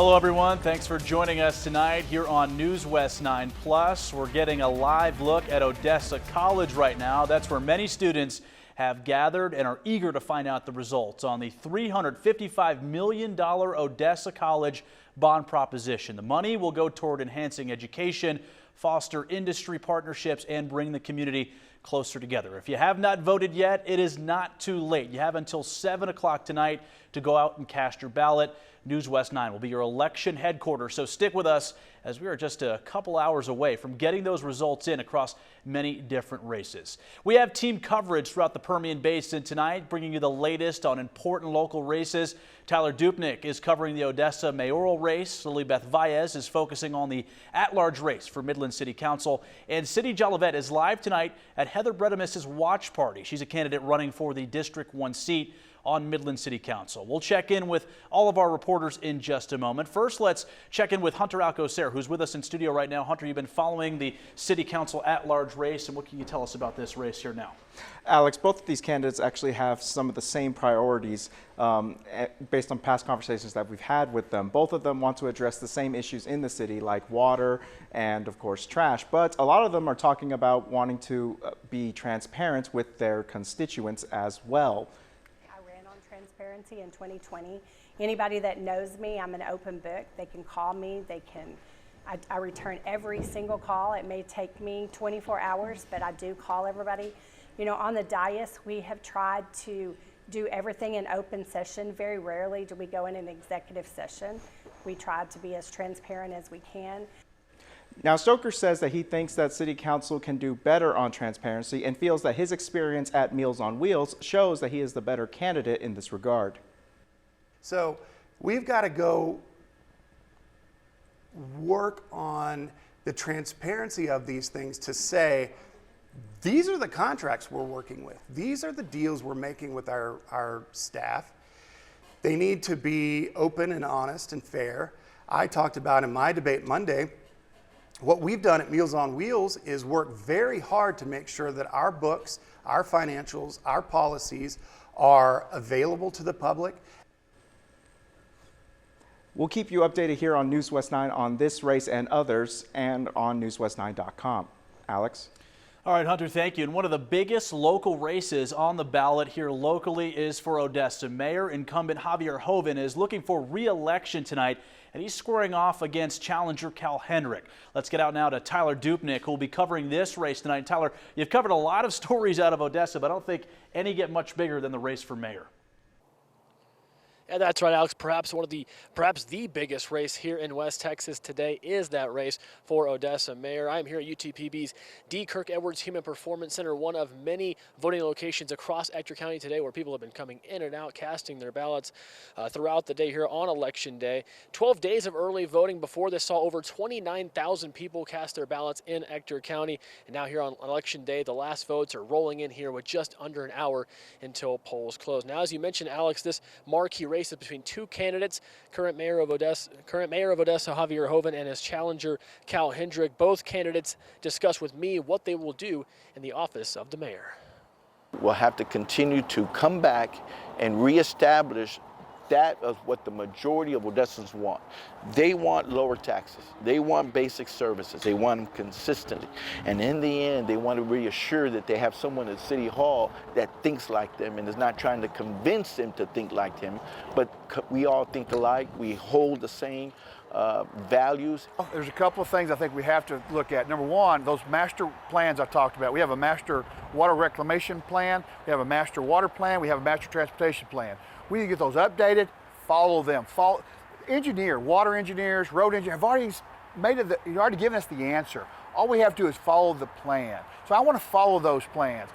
Hello everyone, thanks for joining us tonight here on News West 9 Plus. We're getting a live look at Odessa College right now. That's where many students have gathered and are eager to find out the results on the $355 million Odessa College bond proposition. The money will go toward enhancing education, foster industry partnerships, and bring the community closer together. If you have not voted yet, it is not too late. You have until 7 o'clock tonight to go out and cast your ballot. News West 9 will be your election headquarters, so stick with us as we are just a couple hours away from getting those results in across many different races. We have team coverage throughout the Permian Basin tonight, bringing you the latest on important local races. Tyler Dupnick is covering the Odessa mayoral race. Lilybeth Valles is focusing on the at-large race for Midland City Council. And Cindy Jolivet is live tonight at Heather Bredemis's watch party. She's a candidate running for the District 1 seat on Midland City Council. We'll check in with all of our reporters in just a moment. First, let's check in with Hunter Alcocer, who's with us in studio right now. Hunter, you've been following the City Council at-large race, and what can you tell us about this race here now? Alex, both of these candidates actually have some of the same priorities based on past conversations that we've had with them. Both of them want to address the same issues in the city, like water and, of course, trash. But a lot of them are talking about wanting to be transparent with their constituents as well. Transparency in 2020. Anybody that knows me, I'm an open book. They can call me. I return every single call. It may take me 24 hours, but I do call everybody. You know, on the dais, we have tried to do everything in open session. Very rarely do we go in an executive session. We try to be as transparent as we can. Now, Stoker says that he thinks that City Council can do better on transparency and feels that his experience at Meals on Wheels shows that he is the better candidate in this regard. So we've got to go work on the transparency of these things to say, these are the contracts we're working with. These are the deals we're making with our staff. They need to be open and honest and fair. I talked about in my debate Monday, what we've done at Meals on Wheels is work very hard to make sure that our books, our financials, our policies are available to the public. We'll keep you updated here on News West 9 on this race and others, and on newswest9.com. Alex? All right, Hunter, thank you. And one of the biggest local races on the ballot here locally is for Odessa. Mayor incumbent Javier Joven is looking for re-election tonight, and he's squaring off against challenger Cal Hendrick. Let's get out now to Tyler Dupnick, who will be covering this race tonight. Tyler, you've covered a lot of stories out of Odessa, but I don't think any get much bigger than the race for mayor. Yeah, that's right, Alex. Perhaps the biggest race here in West Texas today is that race for Odessa mayor. I'm here at UTPB's D. Kirk Edwards Human Performance Center, one of many voting locations across Ector County today where people have been coming in and out, casting their ballots throughout the day here on Election Day. 12 days of early voting before this saw over 29,000 people cast their ballots in Ector County. And now here on Election Day, the last votes are rolling in here with just under an hour until polls close. Now, as you mentioned, Alex, this marquee race is between two candidates, current mayor of Odessa Javier Joven and his challenger Cal Hendrick. Both candidates discuss with me what they will do in the office of the mayor. We'll have to continue to come back and reestablish that of what the majority of Odessans want. They want lower taxes. They want basic services. They want them consistently. And in the end, they want to reassure that they have someone at City Hall that thinks like them and is not trying to convince them to think like him, but we all think alike. We hold the same values. There's a couple of things I think we have to look at. Number one, those master plans I talked about. We have a master water reclamation plan, we have a master water plan, we have a master transportation plan. We need to get those updated, follow them. Water engineers, road engineers have already you've already given us the answer. All we have to do is follow the plan. So I want to follow those plans.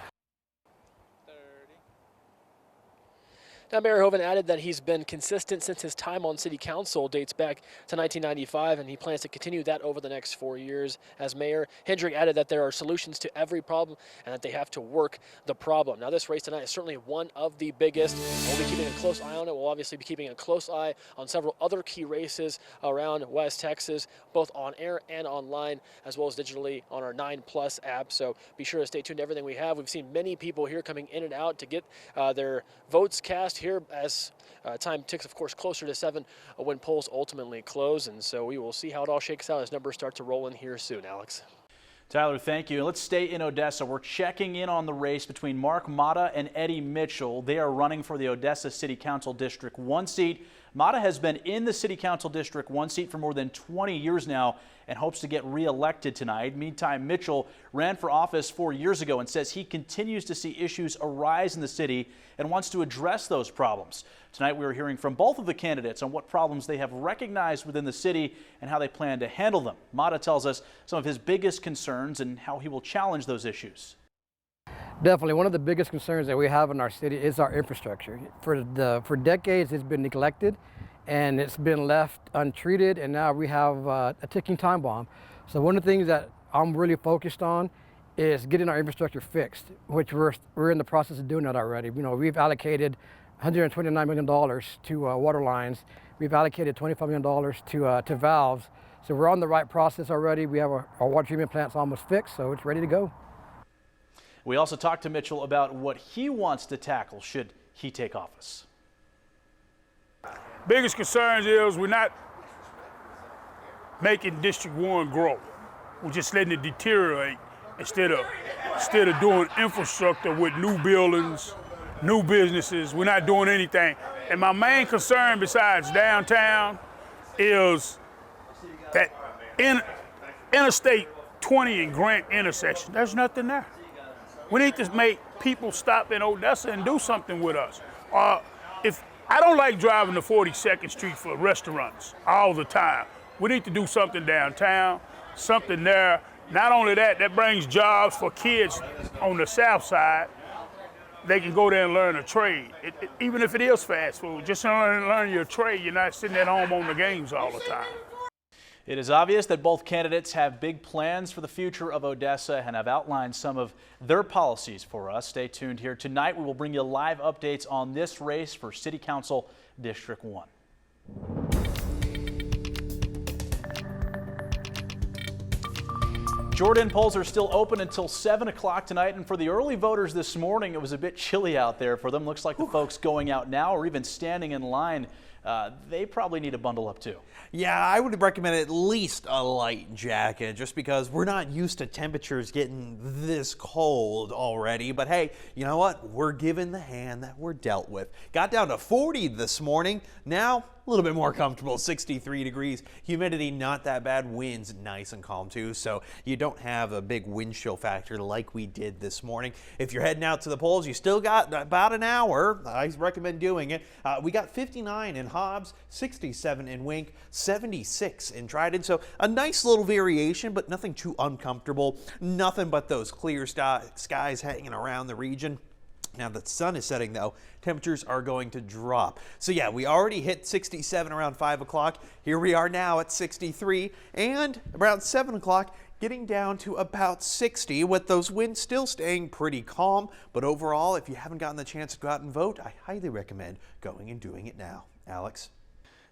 Now, Mayor Joven added that he's been consistent since his time on City Council dates back to 1995, and he plans to continue that over the next 4 years as mayor. Hendrick added that there are solutions to every problem and that they have to work the problem. Now, this race tonight is certainly one of the biggest. We'll be keeping a close eye on it. We'll obviously be keeping a close eye on several other key races around West Texas, both on air and online, as well as digitally on our 9+ app. So be sure to stay tuned to everything we have. We've seen many people here coming in and out to get their votes cast here as time ticks, of course, closer to 7 when polls ultimately close. And so we will see how it all shakes out as numbers start to roll in here soon, Alex. Tyler, thank you. And let's stay in Odessa. We're checking in on the race between Mark Mata and Eddie Mitchell. They are running for the Odessa City Council District 1 seat. Mata has been in the City Council District 1 seat for more than 20 years now and hopes to get re-elected tonight. Meantime, Mitchell ran for office 4 years ago and says he continues to see issues arise in the city and wants to address those problems. Tonight, we are hearing from both of the candidates on what problems they have recognized within the city and how they plan to handle them. Mata tells us some of his biggest concerns and how he will challenge those issues. Definitely, one of the biggest concerns that we have in our city is our infrastructure. For decades, it's been neglected, and it's been left untreated, and now we have a ticking time bomb. So one of the things that I'm really focused on is getting our infrastructure fixed, which we're in the process of doing that already. You know, we've allocated $129 million to water lines. We've allocated $25 million to valves. So we're on the right process already. We have our water treatment plant's almost fixed, so it's ready to go. We also talked to Mitchell about what he wants to tackle should he take office. Biggest concerns is we're not making District 1 grow. We're just letting it deteriorate instead of doing infrastructure with new buildings, new businesses. We're not doing anything. And my main concern besides downtown is that Interstate 20 and Grant intersection, there's nothing there. We need to make people stop in Odessa and do something with us. If I don't like driving to 42nd Street for restaurants all the time. We need to do something downtown, something there. Not only that, that brings jobs for kids on the south side. They can go there and learn a trade. Even if it is fast food, just learn your trade. You're not sitting at home on the games all the time. It is obvious that both candidates have big plans for the future of Odessa and have outlined some of their policies for us. Stay tuned here. Tonight, we will bring you live updates on this race for City Council District 1. Jordan, polls are still open until 7 o'clock tonight, and for the early voters this morning, it was a bit chilly out there for them. Looks like the folks going out now or even standing in line, they probably need to bundle up too. Yeah, I would recommend at least a light jacket just because we're not used to temperatures getting this cold already. But hey, you know what? We're given the hand that we're dealt with. Got down to 40 this morning. Now a little bit more comfortable, 63 degrees. Humidity not that bad. Winds nice and calm too, so you don't have a big wind chill factor like we did this morning. If you're heading out to the polls, you still got about an hour. I recommend doing it. We got 59 in Hobbs, 67 in Wink, 76 in Dryden. So a nice little variation, but nothing too uncomfortable. Nothing but those clear skies hanging around the region. Now the sun is setting though, temperatures are going to drop. So yeah, we already hit 67 around 5 o'clock. Here we are now at 63 and around 7 o'clock getting down to about 60 with those winds still staying pretty calm. But overall, if you haven't gotten the chance to go out and vote, I highly recommend going and doing it now. Alex?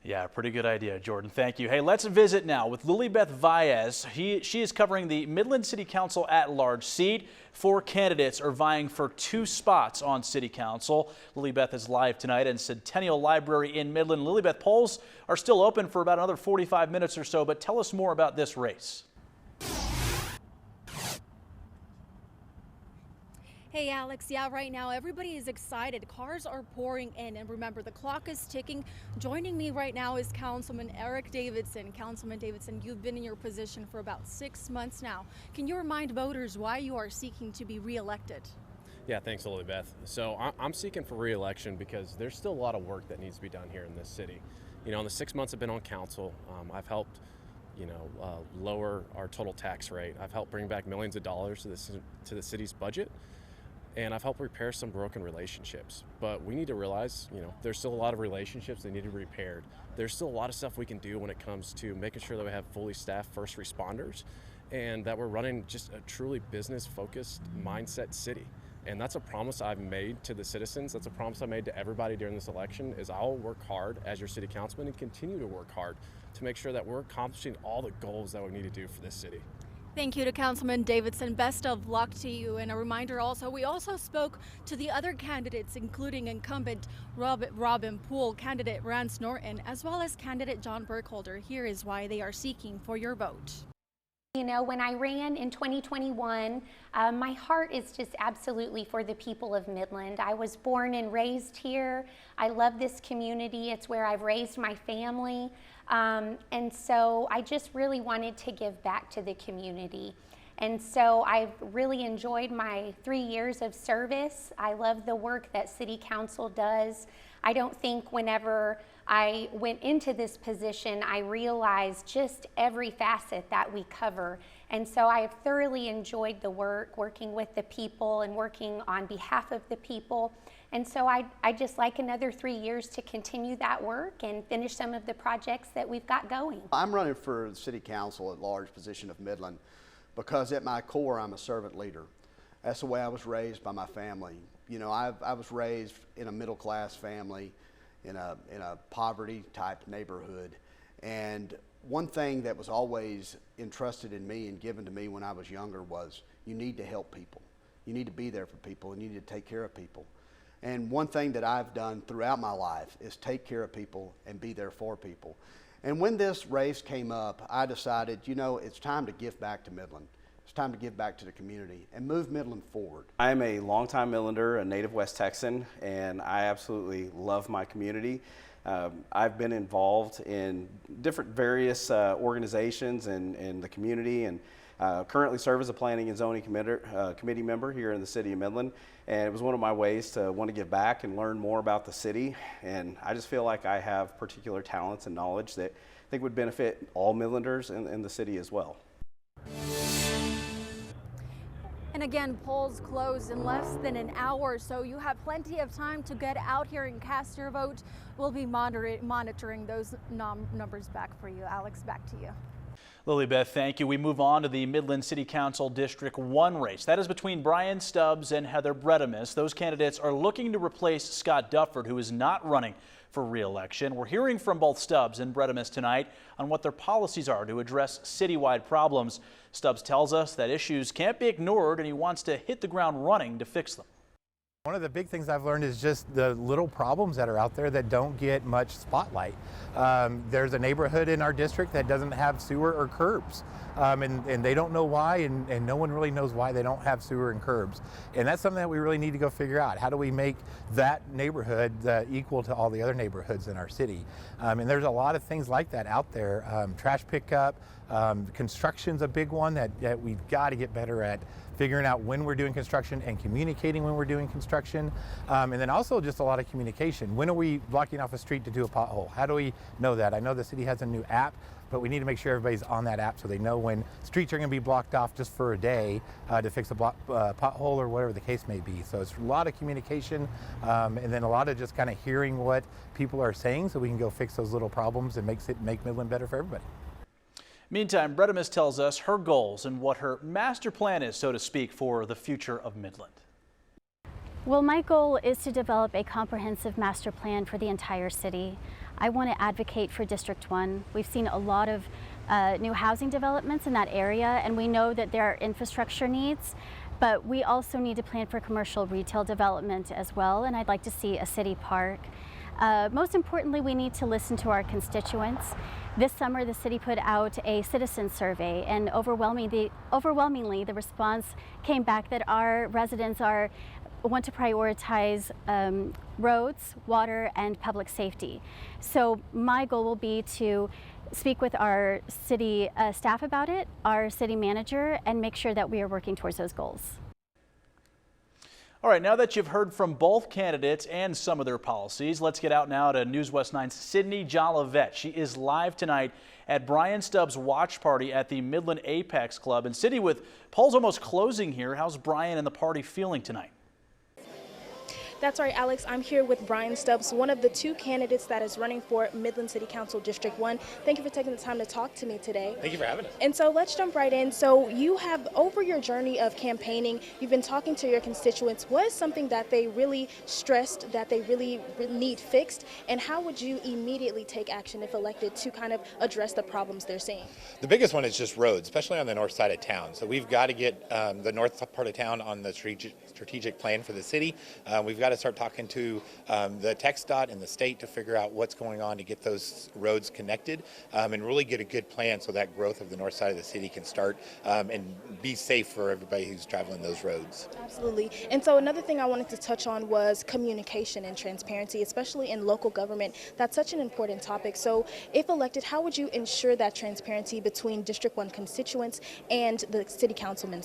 Yeah, pretty good idea, Jordan. Thank you. Hey, let's visit now with Lilybeth Valles. She is covering the Midland City Council at-large seat. 4 candidates are vying for 2 spots on City Council. Lilybeth is live tonight in Centennial Library in Midland. Lilybeth, polls are still open for about another 45 minutes or so, but tell us more about this race. Hey Alex, yeah, right now everybody is excited. Cars are pouring in, and remember, the clock is ticking. Joining me right now is Councilman Eric Davidson. Councilman Davidson, you've been in your position for about 6 months now. Can you remind voters why you are seeking to be re-elected? Yeah, thanks, Lilybeth. So I'm seeking for re-election because there's still a lot of work that needs to be done here in this city. You know, in the 6 months I've been on council, I've helped lower our total tax rate. I've helped bring back millions of dollars to the city's budget. And I've helped repair some broken relationships. But we need to realize, there's still a lot of relationships that need to be repaired. There's still a lot of stuff we can do when it comes to making sure that we have fully staffed first responders and that we're running just a truly business-focused mindset city. And that's a promise I've made to the citizens. That's a promise I made to everybody during this election is I'll work hard as your city councilman and continue to work hard to make sure that we're accomplishing all the goals that we need to do for this city. Thank you to Councilman Davidson. Best of luck to you. And a reminder also, we also spoke to the other candidates, including incumbent Robin Poole, candidate Rance Norton, as well as candidate John Burkholder. Here is why they are seeking for your vote. You know, when I ran in 2021, my heart is just absolutely for the people of Midland. I was born and raised here. I love this community. It's where I've raised my family. And so I just really wanted to give back to the community. And so I've really enjoyed my 3 years of service. I love the work that City Council does. I don't think whenever I went into this position, I realized just every facet that we cover. And so I have thoroughly enjoyed the work, working with the people and working on behalf of the people. And so I just like another 3 years to continue that work and finish some of the projects that we've got going. I'm running for the City Council at large position of Midland because at my core, I'm a servant leader. That's the way I was raised by my family. You know, I was raised in a middle class family in a poverty type neighborhood. And one thing that was always entrusted in me and given to me when I was younger was you need to help people. You need to be there for people and you need to take care of people. And one thing that I've done throughout my life is take care of people and be there for people. And when this race came up, I decided, you know, it's time to give back to Midland. It's time to give back to the community and move Midland forward. I'm a longtime Midlander, a native West Texan, and I absolutely love my community. I've been involved in different various organizations in the community and currently serve as a planning and zoning committee member here in the city of Midland. And it was one of my ways to want to give back and learn more about the city. And I just feel like I have particular talents and knowledge that I think would benefit all Midlanders in the city as well. And again, polls close in less than an hour, so you have plenty of time to get out here and cast your vote. We'll be monitoring those numbers back for you. Alex, back to you. Lilybeth, thank you. We move on to the Midland City Council District 1 race. That is between Brian Stubbs and Heather Bredemis. Those candidates are looking to replace Scott Dufford, who is not running for re-election. We're hearing from both Stubbs and Bredemis tonight on what their policies are to address citywide problems. Stubbs tells us that issues can't be ignored and he wants to hit the ground running to fix them. One of the big things I've learned is just the little problems that are out there that don't get much spotlight. There's a neighborhood in our district that doesn't have sewer or curbs, and they don't know why, and no one really knows why they don't have sewer and curbs. And that's something that we really need to go figure out. How do we make that neighborhood equal to all the other neighborhoods in our city? And there's a lot of things like that out there. Trash pickup, construction's a big one that we've got to get better at figuring out when we're doing construction and communicating when we're doing construction. And then also just a lot of communication. When are we blocking off a street to do a pothole? How do we know that? I know the city has a new app, but we need to make sure everybody's on that app so they know when streets are going to be blocked off just for a day to fix a pothole or whatever the case may be. So it's a lot of communication and then a lot of just kind of hearing what people are saying so we can go fix those little problems and make Midland better for everybody. Meantime, Bredemis tells us her goals and what her master plan is, so to speak, for the future of Midland. Well, my goal is to develop a comprehensive master plan for the entire city. I want to advocate for District 1. We've seen a lot of new housing developments in that area, and we know that there are infrastructure needs, but we also need to plan for commercial retail development as well, and I'd like to see a city park. Most importantly, we need to listen to our constituents. This summer, the city put out a citizen survey, and overwhelmingly, the response came back that our residents want to prioritize roads, water, and public safety. So my goal will be to speak with our city staff about it, our city manager, and make sure that we are working towards those goals. All right, now that you've heard from both candidates and some of their policies, let's get out now to News West 9's Sydney Jolivet. She is live tonight at Brian Stubbs' watch party at the Midland Apex Club. And Sydney, with polls almost closing here, how's Brian and the party feeling tonight? That's right, Alex. I'm here with Brian Stubbs, one of the two candidates that is running for Midland City Council District 1. Thank you for taking the time to talk to me today. Thank you for having us. And so let's jump right in. So you have, over your journey of campaigning, you've been talking to your constituents. What is something that they really stressed, that they really need fixed, and how would you immediately take action if elected to kind of address the problems they're seeing? The biggest one is just roads, especially on the north side of town. So we've got to get the north part of town on the strategic plan for the city. We've got to start talking to the TxDOT and the state to figure out what's going on to get those roads connected and really get a good plan so that growth of the north side of the city can start and be safe for everybody who's traveling those roads. Absolutely. And so another thing I wanted to touch on was communication and transparency, especially in local government. That's such an important topic. So if elected, how would you ensure that transparency between District 1 constituents and the city councilmen?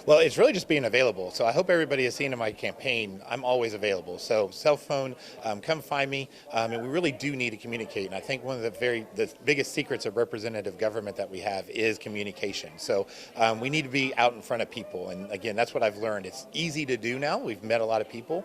Well, it's really just being available. So I hope everybody has seen in my campaign, I'm always available. So cell phone, come find me. And we really do need to communicate. And I think one of the biggest secrets of representative government that we have is communication. So we need to be out in front of people. And again, that's what I've learned. It's easy to do now. We've met a lot of people.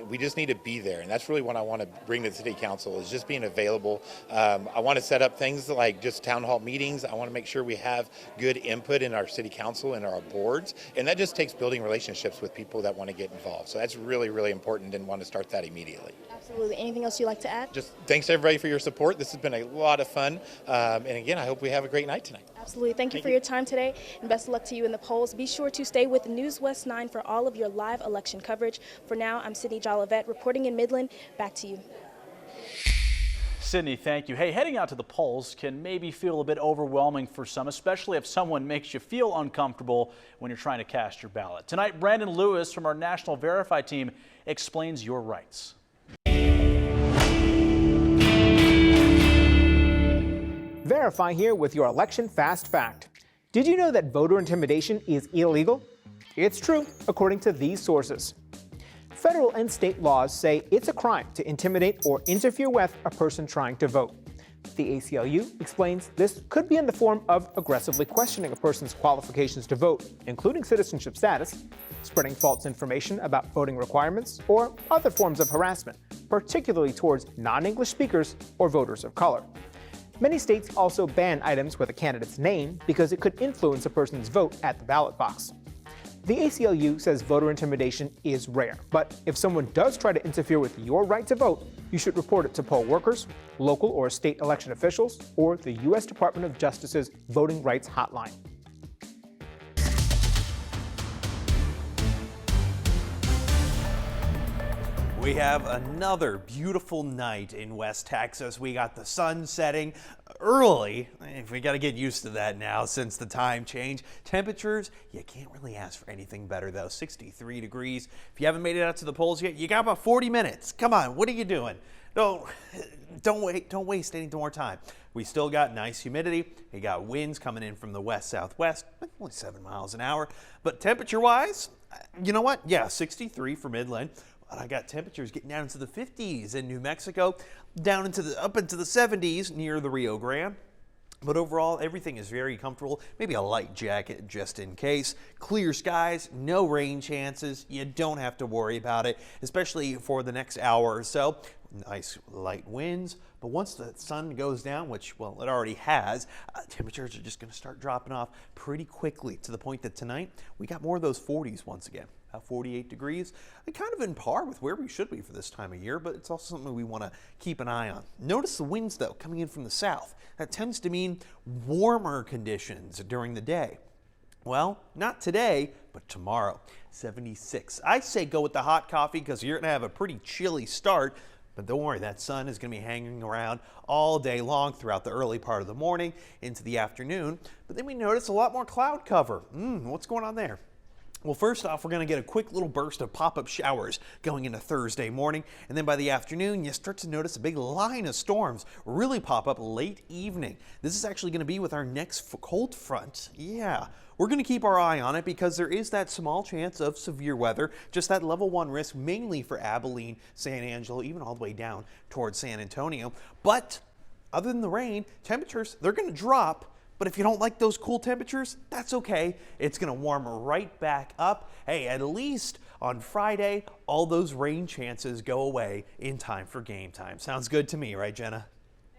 We just need to be there. And that's really what I want to bring to the city council is just being available. I want to set up things like just town hall meetings. I want to make sure we have good input in our city council and our boards. And that just takes building relationships with people that want to get involved. So that's really, really important and want to start that immediately. Absolutely. Anything else you'd like to add? Just thanks to everybody for your support. This has been a lot of fun. And again, I hope we have a great night tonight. Absolutely. Thank you for your time today, and best of luck to you in the polls. Be sure to stay with News West 9 for all of your live election coverage. For now, I'm Sydney Jolivet reporting in Midland. Back to you. Sydney, thank you. Hey, heading out to the polls can maybe feel a bit overwhelming for some, especially if someone makes you feel uncomfortable when you're trying to cast your ballot. Tonight, Brandon Lewis from our National Verify team explains your rights. Verify here with your election fast fact. Did you know that voter intimidation is illegal? It's true, according to these sources. Federal and state laws say it's a crime to intimidate or interfere with a person trying to vote. The ACLU explains this could be in the form of aggressively questioning a person's qualifications to vote, including citizenship status, spreading false information about voting requirements, or other forms of harassment, particularly towards non-English speakers or voters of color. Many states also ban items with a candidate's name because it could influence a person's vote at the ballot box. The ACLU says voter intimidation is rare, but if someone does try to interfere with your right to vote, you should report it to poll workers, local or state election officials, or the U.S. Department of Justice's Voting Rights Hotline. We have another beautiful night in West Texas. We got the sun setting early. We got to get used to that now since the time change. Temperatures, you can't really ask for anything better though. 63 degrees. If you haven't made it out to the polls yet, you got about 40 minutes. Come on, what are you doing? Don't waste any more time. We still got nice humidity. We got winds coming in from the west-southwest, only 7 miles an hour. But temperature-wise, you know what? Yeah, 63 for Midland. But I got temperatures getting down into the 50s in New Mexico, down up into the 70s near the Rio Grande. But overall, everything is very comfortable. Maybe a light jacket just in case. Clear skies, no rain chances. You don't have to worry about it, especially for the next hour or so. Nice light winds. But once the sun goes down, which, well, it already has, temperatures are just going to start dropping off pretty quickly to the point that tonight we got more of those 40s once again. About 48 degrees, and kind of in par with where we should be for this time of year, but it's also something we want to keep an eye on. Notice the winds, though, coming in from the south. That tends to mean warmer conditions during the day. Well, not today, but tomorrow, 76. I say go with the hot coffee because you're going to have a pretty chilly start, but don't worry, that sun is going to be hanging around all day long throughout the early part of the morning into the afternoon. But then we notice a lot more cloud cover. What's going on there? Well, first off, we're going to get a quick little burst of pop-up showers going into Thursday morning. And then by the afternoon, you start to notice a big line of storms really pop up late evening. This is actually going to be with our next cold front. Yeah, we're going to keep our eye on it because there is that small chance of severe weather, just that level 1 risk mainly for Abilene, San Angelo, even all the way down towards San Antonio. But other than the rain, temperatures, they're going to drop. But if you don't like those cool temperatures, that's okay. It's going to warm right back up. Hey, at least on Friday, all those rain chances go away in time for game time. Sounds good to me, right, Jenna?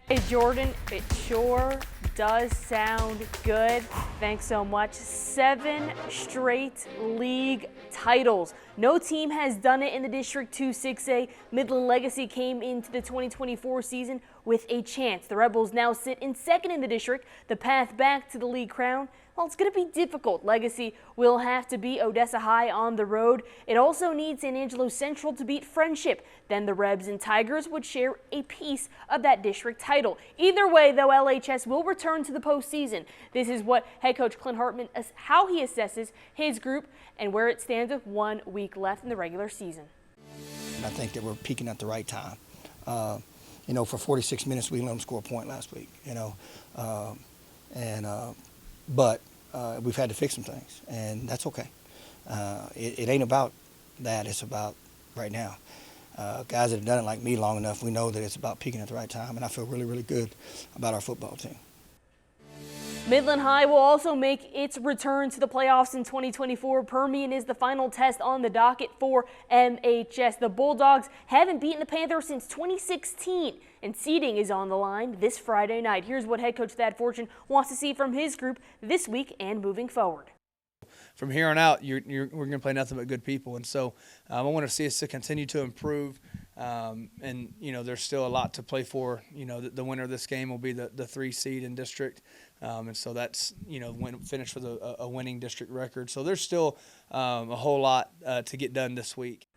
Hey, Jordan, it sure does sound good. Thanks so much. 7 straight league titles. No team has done it in the District 2 6A. Midland Legacy came into the 2024 season with a chance. The Rebels now sit in second in the district. The path back to the league crown, well, it's going to be difficult. Legacy will have to beat Odessa High on the road. It also needs San Angelo Central to beat Friendship. Then the Rebs and Tigers would share a piece of that district title. Either way, though, LHS will return to the postseason. This is what head coach Clint Hartman, how he assesses his group and where it stands with 1 week left in the regular season. And I think that we're peaking at the right time. For 46 minutes, we let them score a point last week, but we've had to fix some things, and that's okay. It ain't about that. It's about right now. Guys that have done it like me long enough, we know that it's about peaking at the right time, and I feel really, really good about our football team. Midland High will also make its return to the playoffs in 2024. Permian is the final test on the docket for MHS. The Bulldogs haven't beaten the Panthers since 2016, and seeding is on the line this Friday night. Here's what head coach Thad Fortune wants to see from his group this week and moving forward. From here on out, we're going to play nothing but good people, and so I want to see us to continue to improve. There's still a lot to play for. The winner of this game will be the 3 seed in district, and so that's finish with a winning district record. So there's still a whole lot to get done this week.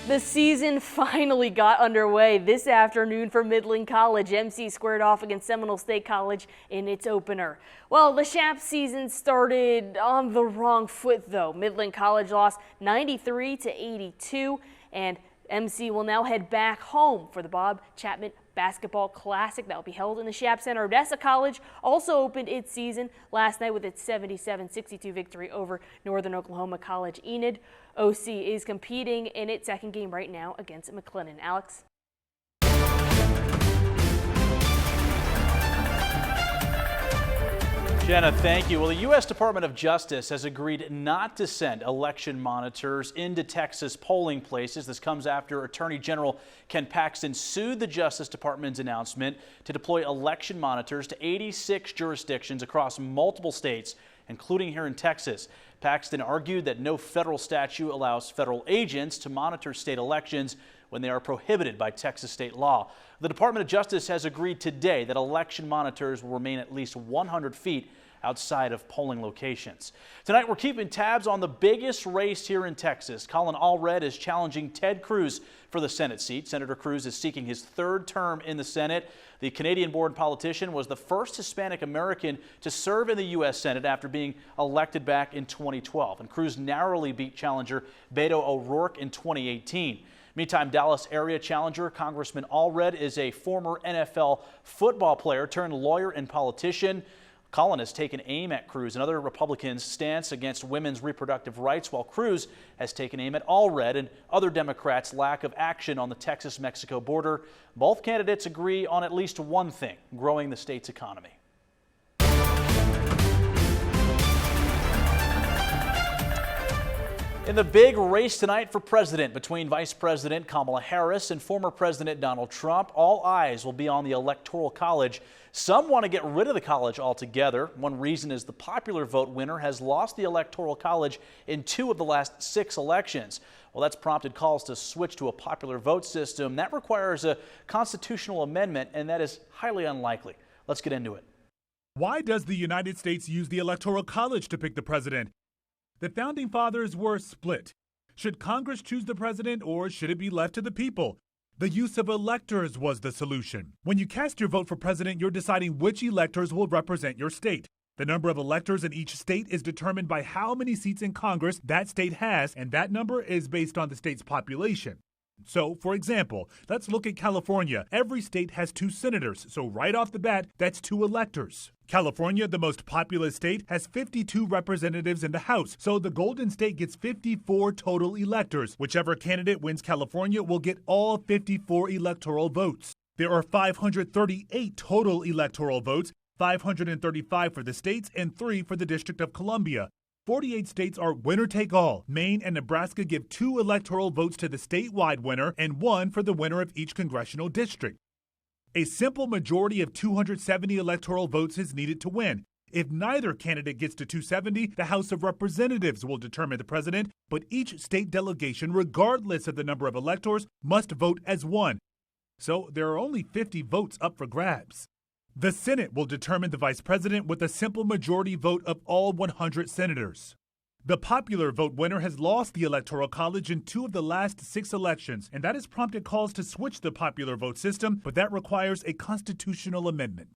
The season finally got underway this afternoon for Midland College. MC squared off against Seminole State College in its opener. Well, the Shap season started on the wrong foot, though. Midland College lost 93-82, and MC will now head back home for the Bob Chapman Basketball Classic that will be held in the Shap Center. Odessa College also opened its season last night with its 77-62 victory over Northern Oklahoma College Enid. OC is competing in its second game right now against McLennan. Alex? Jenna, thank you. Well, the U.S. Department of Justice has agreed not to send election monitors into Texas polling places. This comes after Attorney General Ken Paxton sued the Justice Department's announcement to deploy election monitors to 86 jurisdictions across multiple states, including here in Texas. Paxton argued that no federal statute allows federal agents to monitor state elections when they are prohibited by Texas state law. The Department of Justice has agreed today that election monitors will remain at least 100 feet outside of polling locations. Tonight, we're keeping tabs on the biggest race here in Texas. Colin Allred is challenging Ted Cruz for the Senate seat. Senator Cruz is seeking his 3rd term in the Senate. The Canadian-born politician was the first Hispanic American to serve in the U.S. Senate after being elected back in 2012. And Cruz narrowly beat challenger Beto O'Rourke in 2018. Meantime, Dallas area challenger Congressman Allred is a former NFL football player turned lawyer and politician. Colin has taken aim at Cruz and other Republicans' stance against women's reproductive rights, while Cruz has taken aim at Allred and other Democrats' lack of action on the Texas-Mexico border. Both candidates agree on at least one thing: growing the state's economy. In the big race tonight for president between Vice President Kamala Harris and former President Donald Trump, all eyes will be on the Electoral College. Some want to get rid of the college altogether. One reason is the popular vote winner has lost the Electoral College in 2 of the last 6 elections. Well, that's prompted calls to switch to a popular vote system. That requires a constitutional amendment, and that is highly unlikely. Let's get into it. Why does the United States use the Electoral College to pick the president? The Founding Fathers were split. Should Congress choose the president, or should it be left to the people? The use of electors was the solution. When you cast your vote for president, you're deciding which electors will represent your state. The number of electors in each state is determined by how many seats in Congress that state has, and that number is based on the state's population. So, for example, let's look at California. Every state has 2 senators, so right off the bat, that's 2 electors. California, the most populous state, has 52 representatives in the House, so the Golden State gets 54 total electors. Whichever candidate wins California will get all 54 electoral votes. There are 538 total electoral votes. 535 for the states and 3 for the District of Columbia. 48 states are winner-take-all. Maine and Nebraska give 2 electoral votes to the statewide winner and 1 for the winner of each congressional district. A simple majority of 270 electoral votes is needed to win. If neither candidate gets to 270, the House of Representatives will determine the president, but each state delegation, regardless of the number of electors, must vote as one. So there are only 50 votes up for grabs. The Senate will determine the vice president with a simple majority vote of all 100 senators. The popular vote winner has lost the Electoral College in 2 of the last 6 elections, and that has prompted calls to switch the popular vote system, but that requires a constitutional amendment.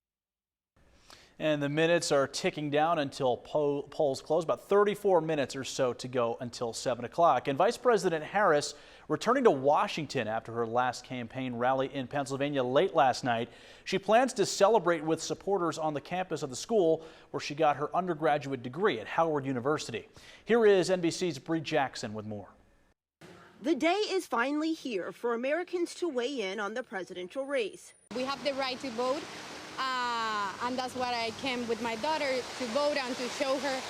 And the minutes are ticking down until polls close, about 34 minutes or so to go until 7 o'clock. And Vice President Harris returning to Washington after her last campaign rally in Pennsylvania late last night. She plans to celebrate with supporters on the campus of the school where she got her undergraduate degree at Howard University. Here is NBC's Bree Jackson with more. The day is finally here for Americans to weigh in on the presidential race. We have the right to vote. And that's why I came with my daughter to vote and to show her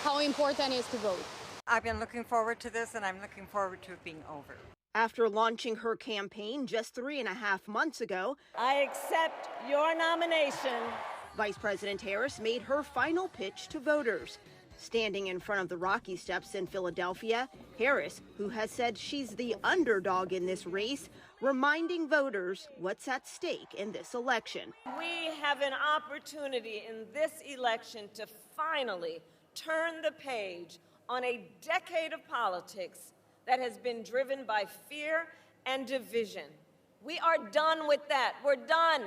how important it is to vote. I've been looking forward to this, and I'm looking forward to it being over. After launching her campaign just 3.5 months ago, I accept your nomination. Vice President Harris made her final pitch to voters. Standing in front of the Rocky Steps in Philadelphia, Harris, who has said she's the underdog in this race, reminding voters what's at stake in this election. We have an opportunity in this election to finally turn the page on a decade of politics that has been driven by fear and division. We are done with that. We're done.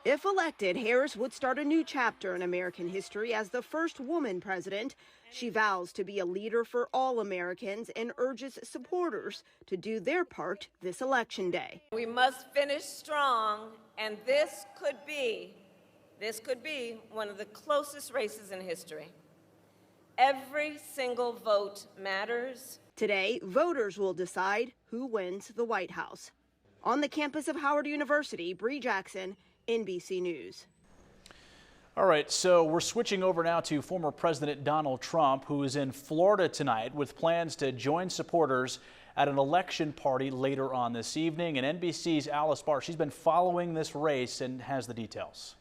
If elected, Harris would start a new chapter in American history as the first woman president. She vows to be a leader for all Americans and urges supporters to do their part this election day. We must finish strong, and this could be one of the closest races in history. Every single vote matters. Today, voters will decide who wins the White House. On the campus of Howard University, Bree Jackson, NBC News. All right, so we're switching over now to former President Donald Trump, who is in Florida tonight with plans to join supporters at an election party later on this evening. And NBC's Alice Barr, she's been following this race and has the details.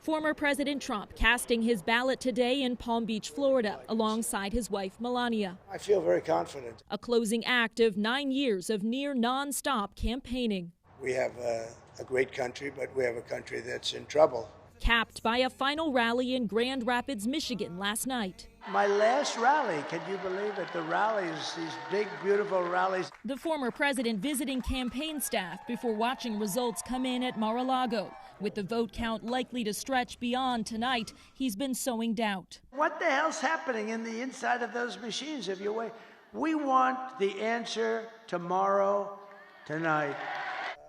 Former President Trump casting his ballot today in Palm Beach, Florida, alongside his wife, Melania. I feel very confident. A closing act of 9 years of near nonstop campaigning. We have a great country, but we have a country that's in trouble. Capped by a final rally in Grand Rapids, Michigan last night. My last rally, can you believe it? The rallies, these big, beautiful rallies. The former president visiting campaign staff before watching results come in at Mar-a-Lago. With the vote count likely to stretch beyond tonight, he's been sowing doubt. What the hell's happening in the inside of those machines? If you wait, we want the answer tomorrow, tonight.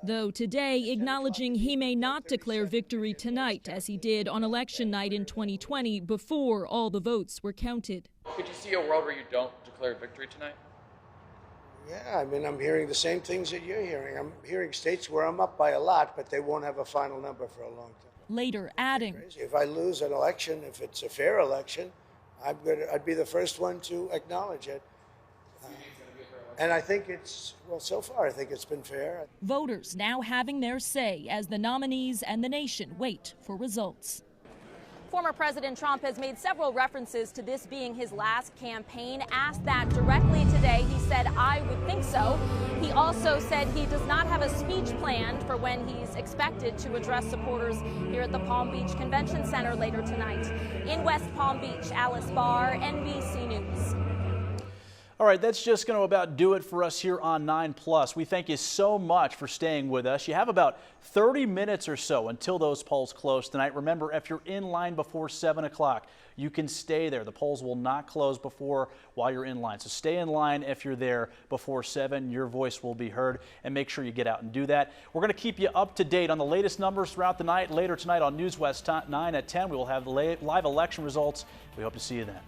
Though today acknowledging he may not declare victory tonight as he did on election night in 2020 before all the votes were counted. Could you see a world where you don't declare victory tonight? Yeah, I mean, I'm hearing the same things that you're hearing. I'm hearing states where I'm up by a lot, but they won't have a final number for a long time. Later adding, if I lose an election, if it's a fair election, I'd be the first one to acknowledge it. And I think so far, I think it's been fair. Voters now having their say as the nominees and the nation wait for results. Former President Trump has made several references to this being his last campaign. Asked that directly today, he said, "I would think so." He also said he does not have a speech planned for when he's expected to address supporters here at the Palm Beach Convention Center later tonight. In West Palm Beach, Alice Barr, NBC News. All right, that's just going to about do it for us here on 9+. We thank you so much for staying with us. You have about 30 minutes or so until those polls close tonight. Remember, if you're in line before 7 o'clock, you can stay there. The polls will not close while you're in line. So stay in line if you're there before 7. Your voice will be heard, and make sure you get out and do that. We're going to keep you up to date on the latest numbers throughout the night. Later tonight on News West 9 at 10, we will have the live election results. We hope to see you then.